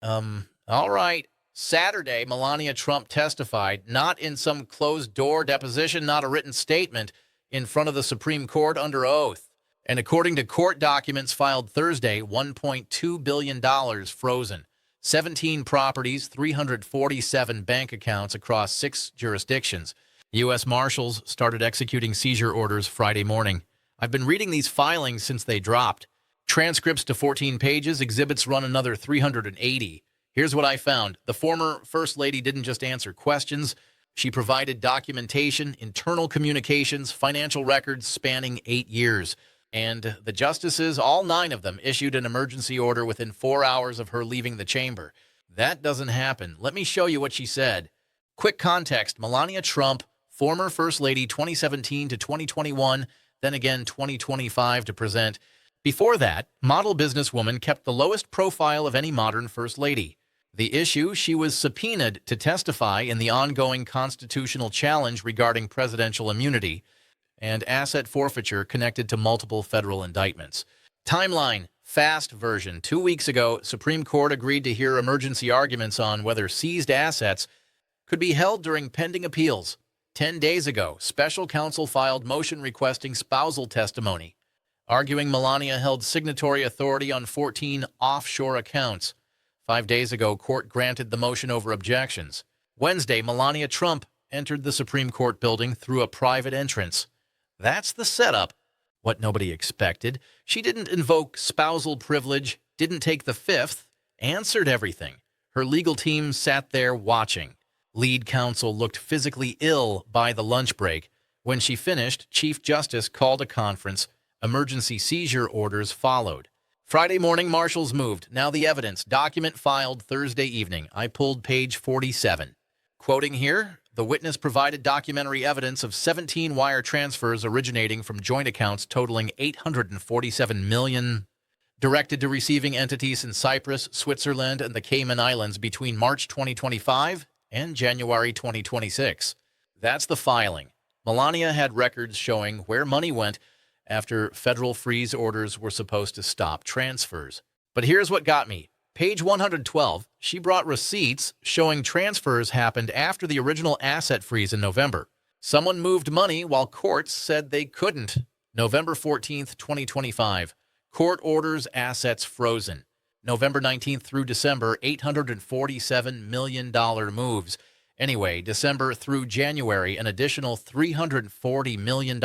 All right. Saturday, Melania Trump testified, not in some closed-door deposition, not a written statement, in front of the Supreme Court under oath. And according to court documents filed Thursday, $1.2 billion frozen, 17 properties, 347 bank accounts across 6 jurisdictions. U.S. Marshals started executing seizure orders Friday morning. I've been reading these filings since they dropped. Transcripts to 14 pages, exhibits run another 380. Here's what I found. The former First Lady didn't just answer questions. She provided documentation, internal communications, financial records spanning 8 years. And the justices, all 9 of them, issued an emergency order within 4 hours of her leaving the chamber. That doesn't happen. Let me show you what she said. Quick context. Melania Trump, former First Lady 2017 to 2021, then again 2025 to present. Before that, model businesswoman kept the lowest profile of any modern First Lady. The issue, she was subpoenaed to testify in the ongoing constitutional challenge regarding presidential immunity and asset forfeiture connected to multiple federal indictments. Timeline, fast version. 2 weeks ago, Supreme Court agreed to hear emergency arguments on whether seized assets could be held during pending appeals. 10 days ago, special counsel filed motion requesting spousal testimony, arguing Melania held signatory authority on 14 offshore accounts. 5 days ago, court granted the motion over objections. Wednesday, Melania Trump entered the Supreme Court building through a private entrance. That's the setup. What nobody expected. She didn't invoke spousal privilege, didn't take the fifth, answered everything. Her legal team sat there watching. Lead counsel looked physically ill by the lunch break. When she finished, Chief Justice called a conference. Emergency seizure orders followed. Friday morning, Marshals moved. Now the evidence. Document filed Thursday evening. I pulled page 47. Quoting here, the witness provided documentary evidence of 17 wire transfers originating from joint accounts totaling $847 million, directed to receiving entities in Cyprus, Switzerland, and the Cayman Islands between March 2025 and January 2026. That's the filing. Melania had records showing where money went after federal freeze orders were supposed to stop transfers. But here's what got me. Page 112, she brought receipts showing transfers happened after the original asset freeze in November. Someone moved money while courts said they couldn't. November 14th, 2025. Court orders assets frozen. November 19th through December, $847 million moves. Anyway, December through January, an additional $340 million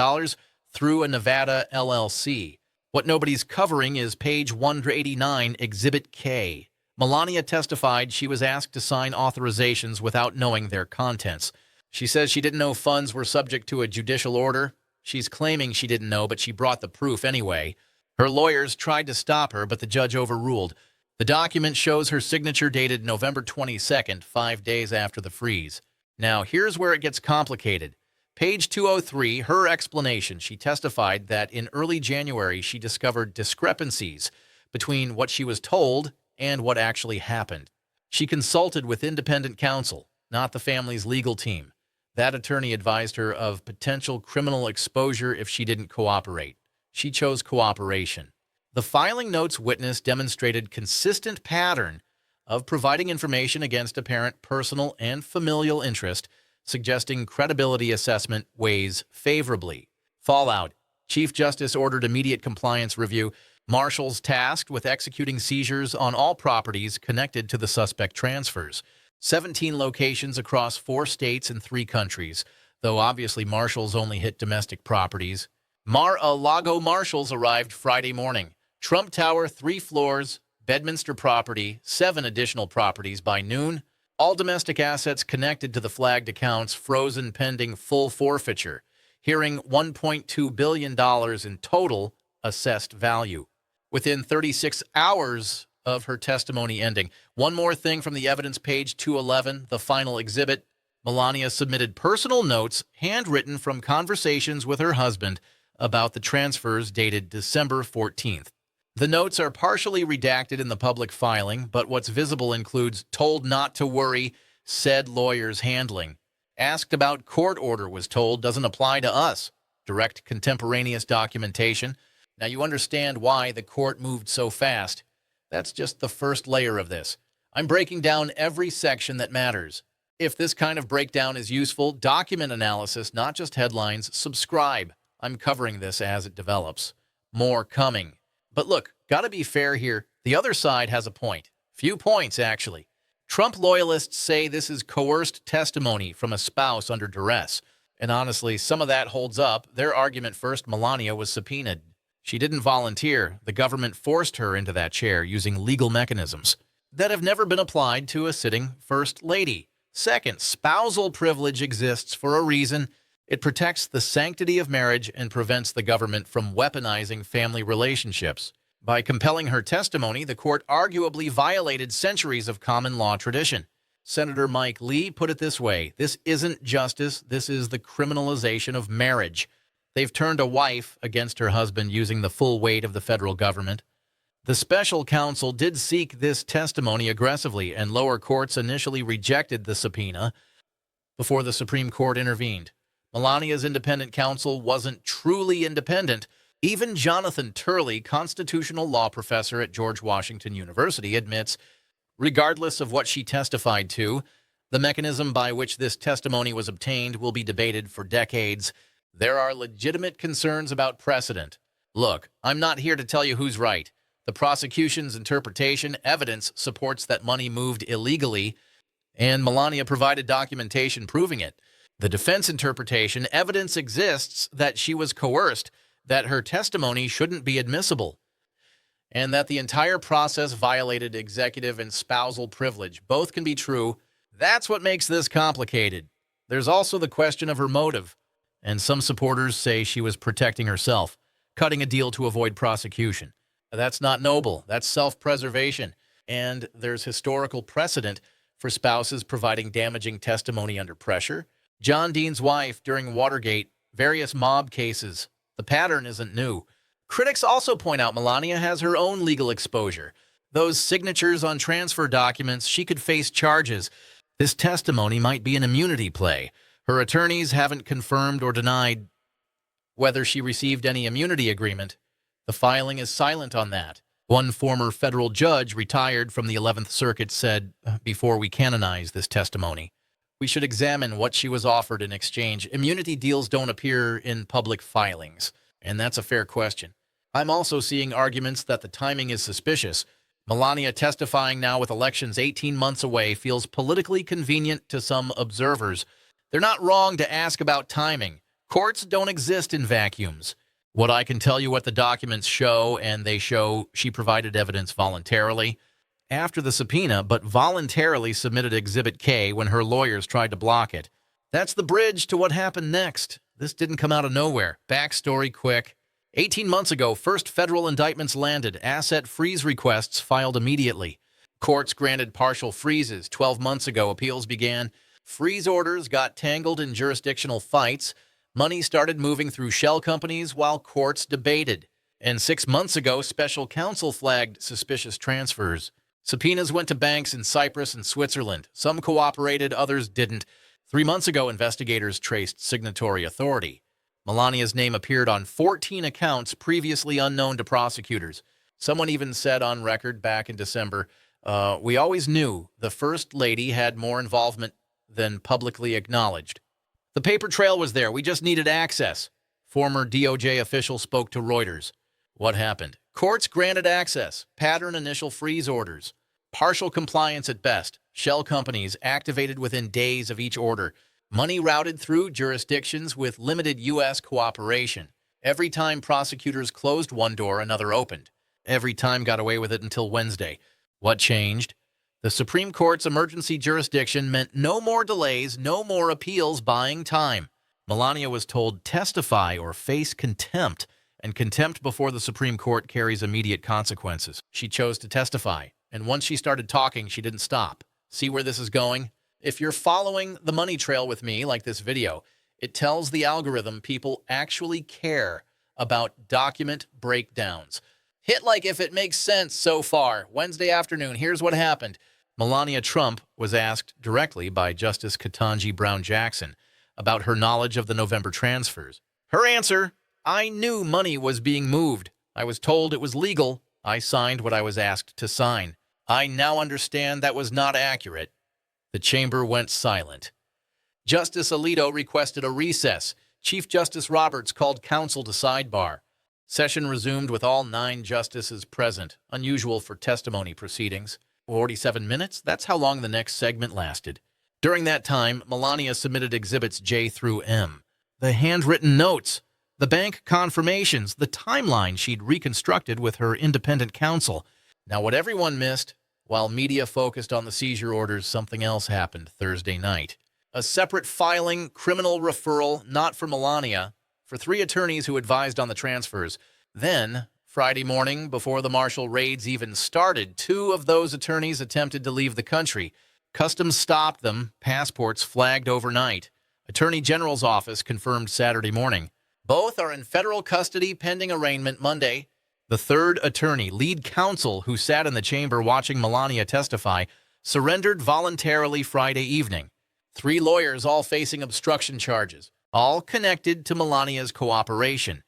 through a Nevada LLC. What nobody's covering is page 189, Exhibit K. Melania testified she was asked to sign authorizations without knowing their contents. She says she didn't know funds were subject to a judicial order. She's claiming she didn't know, but she brought the proof anyway. Her lawyers tried to stop her, but the judge overruled. The document shows her signature dated November 22nd, 5 days after the freeze. Now, here's where it gets complicated. Page 203, her explanation. She testified that in early January, she discovered discrepancies between what she was told and what actually happened. She consulted with independent counsel, not the family's legal team. That attorney advised her of potential criminal exposure if she didn't cooperate. She chose cooperation. The filing notes witness demonstrated consistent pattern of providing information against apparent personal and familial interest, suggesting credibility assessment weighs favorably. Fallout. Chief Justice ordered immediate compliance review. Marshals tasked with executing seizures on all properties connected to the suspect transfers. 17 locations across 4 states and 3 countries, though obviously Marshals only hit domestic properties. Mar-a-Lago Marshals arrived Friday morning. Trump Tower, 3 floors, Bedminster property, 7 additional properties by noon. All domestic assets connected to the flagged accounts frozen pending full forfeiture, hearing $1.2 billion in total assessed value. Within 36 hours of her testimony ending. One more thing from the evidence, page 211, the final exhibit. Melania submitted personal notes, handwritten from conversations with her husband about the transfers dated December 14th. The notes are partially redacted in the public filing, but what's visible includes told not to worry, said lawyers handling. Asked about court order was told doesn't apply to us. Direct contemporaneous documentation. Now you understand why the court moved so fast. That's just the first layer of this. I'm breaking down every section that matters. If this kind of breakdown is useful, document analysis, not just headlines, subscribe. I'm covering this as it develops. More coming. But look, gotta be fair here. The other side has a point. Few points, actually. Trump loyalists say this is coerced testimony from a spouse under duress. And honestly, some of that holds up. Their argument first, Melania was subpoenaed. She didn't volunteer. The government forced her into that chair using legal mechanisms that have never been applied to a sitting first lady. Second, spousal privilege exists for a reason. It protects the sanctity of marriage and prevents the government from weaponizing family relationships. By compelling her testimony, the court arguably violated centuries of common law tradition. Senator Mike Lee put it this way: this isn't justice, this is the criminalization of marriage. They've turned a wife against her husband using the full weight of the federal government. The special counsel did seek this testimony aggressively, and lower courts initially rejected the subpoena before the Supreme Court intervened. Melania's independent counsel wasn't truly independent. Even Jonathan Turley, constitutional law professor at George Washington University, admits, regardless of what she testified to, the mechanism by which this testimony was obtained will be debated for decades. There are legitimate concerns about precedent. Look, I'm not here to tell you who's right. The prosecution's interpretation evidence supports that money moved illegally, and Melania provided documentation proving it. The defense interpretation evidence exists that she was coerced, that her testimony shouldn't be admissible, and that the entire process violated executive and spousal privilege. Both can be true. That's what makes this complicated. There's also the question of her motive, and some supporters say she was protecting herself, cutting a deal to avoid prosecution. That's not noble. That's self-preservation. And there's historical precedent for spouses providing damaging testimony under pressure. John Dean's wife during Watergate, various mob cases. The pattern isn't new. Critics also point out Melania has her own legal exposure. Those signatures on transfer documents, she could face charges. This testimony might be an immunity play. Her attorneys haven't confirmed or denied whether she received any immunity agreement. The filing is silent on that. One former federal judge retired from the 11th Circuit said, before we canonize this testimony, we should examine what she was offered in exchange. Immunity deals don't appear in public filings, and that's a fair question. I'm also seeing arguments that the timing is suspicious. Melania testifying now with elections 18 months away feels politically convenient to some observers. They're not wrong to ask about timing. Courts don't exist in vacuums. What I can tell you what the documents show, and they show she provided evidence voluntarily after the subpoena, but voluntarily submitted Exhibit K when her lawyers tried to block it. That's the bridge to what happened next. This didn't come out of nowhere. Backstory quick. 18 months ago, first federal indictments landed. Asset freeze requests filed immediately. Courts granted partial freezes. 12 months ago, appeals began. Freeze orders got tangled in jurisdictional fights. Money started moving through shell companies while courts debated. And 6 months ago, special counsel flagged suspicious transfers. Subpoenas went to banks in Cyprus and Switzerland. Some cooperated, others didn't. 3 months ago, investigators traced signatory authority. Melania's name appeared on 14 accounts previously unknown to prosecutors. Someone even said on record back in December, we always knew the First Lady had more involvement than publicly acknowledged. The paper trail was there. We just needed access. Former DOJ official spoke to Reuters. What happened? Courts granted access. Pattern initial freeze orders. Partial compliance at best. Shell companies activated within days of each order. Money routed through jurisdictions with limited U.S. cooperation. Every time prosecutors closed one door, another opened. Every time got away with it until Wednesday. What changed? The Supreme Court's emergency jurisdiction meant no more delays, no more appeals buying time. Melania was told testify or face contempt, and contempt before the Supreme Court carries immediate consequences. She chose to testify, and once she started talking, she didn't stop. See where this is going? If you're following the money trail with me, like this video, it tells the algorithm people actually care about document breakdowns. Hit like if it makes sense so far. Wednesday afternoon, here's what happened. Melania Trump was asked directly by Justice Ketanji Brown Jackson about her knowledge of the November transfers. Her answer, I knew money was being moved. I was told it was legal. I signed what I was asked to sign. I now understand that was not accurate. The chamber went silent. Justice Alito requested a recess. Chief Justice Roberts called counsel to sidebar. Session resumed with all 9 justices present, unusual for testimony proceedings. 47 minutes? That's how long the next segment lasted. During that time, Melania submitted Exhibits J through M. The handwritten notes, the bank confirmations, the timeline she'd reconstructed with her independent counsel. Now, what everyone missed, while media focused on the seizure orders, something else happened Thursday night. A separate filing, criminal referral, not for Melania, for 3 attorneys who advised on the transfers. Then, Friday morning, before the Marshall raids even started, 2 of those attorneys attempted to leave the country. Customs stopped them, passports flagged overnight. Attorney General's office confirmed Saturday morning. Both are in federal custody pending arraignment Monday. The 3rd attorney, lead counsel who sat in the chamber watching Melania testify, surrendered voluntarily Friday evening. 3 lawyers all facing obstruction charges, all connected to Melania's cooperation.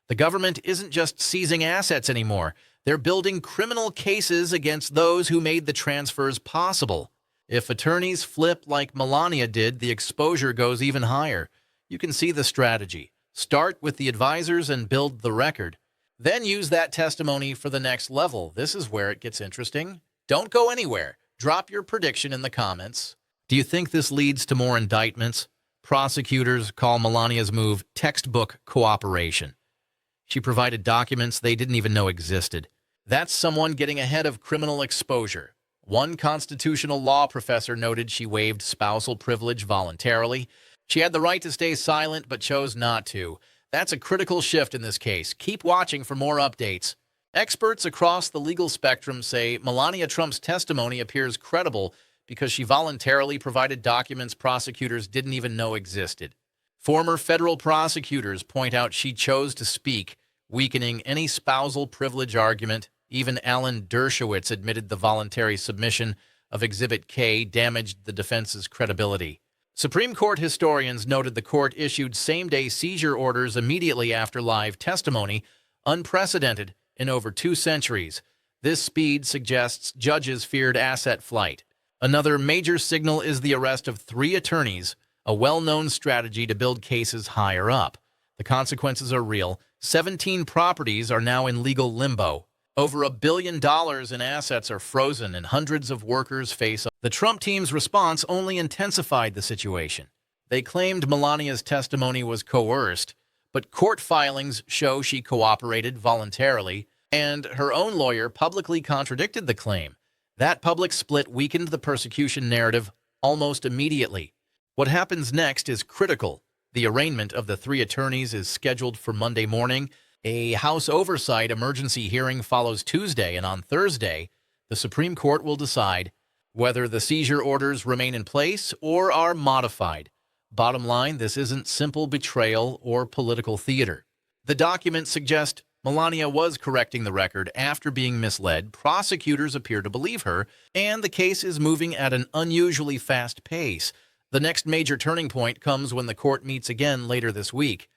The government isn't just seizing assets anymore. They're building criminal cases against those who made the transfers possible. If attorneys flip like Melania did, the exposure goes even higher. You can see the strategy. Start with the advisors and build the record. Then use that testimony for the next level. This is where it gets interesting. Don't go anywhere. Drop your prediction in the comments. Do you think this leads to more indictments? Prosecutors call Melania's move textbook cooperation. She provided documents they didn't even know existed. That's someone getting ahead of criminal exposure. One constitutional law professor noted she waived spousal privilege voluntarily. She had the right to stay silent but chose not to. That's a critical shift in this case. Keep watching for more updates. Experts across the legal spectrum say Melania Trump's testimony appears credible because she voluntarily provided documents prosecutors didn't even know existed. Former federal prosecutors point out she chose to speak, weakening any spousal privilege argument. Even Alan Dershowitz admitted the voluntary submission of Exhibit K damaged the defense's credibility. Supreme Court historians noted the court issued same-day seizure orders immediately after live testimony, unprecedented in over 2 centuries. This speed suggests judges feared asset flight. Another major signal is the arrest of 3 attorneys, a well-known strategy to build cases higher up. The consequences are real. 17 properties are now in legal limbo. Over $1 billion in assets are frozen and hundreds of workers face. The Trump team's response only intensified the situation. They claimed Melania's testimony was coerced, but court filings show she cooperated voluntarily, and her own lawyer publicly contradicted the claim. That public split weakened the persecution narrative almost immediately. What happens next is critical. The arraignment of the 3 attorneys is scheduled for Monday morning. A House Oversight emergency hearing follows Tuesday, and on Thursday, the Supreme Court will decide whether the seizure orders remain in place or are modified. Bottom line, this isn't simple betrayal or political theater. The documents suggest Melania was correcting the record after being misled. Prosecutors appear to believe her, and the case is moving at an unusually fast pace. The next major turning point comes when the court meets again later this week.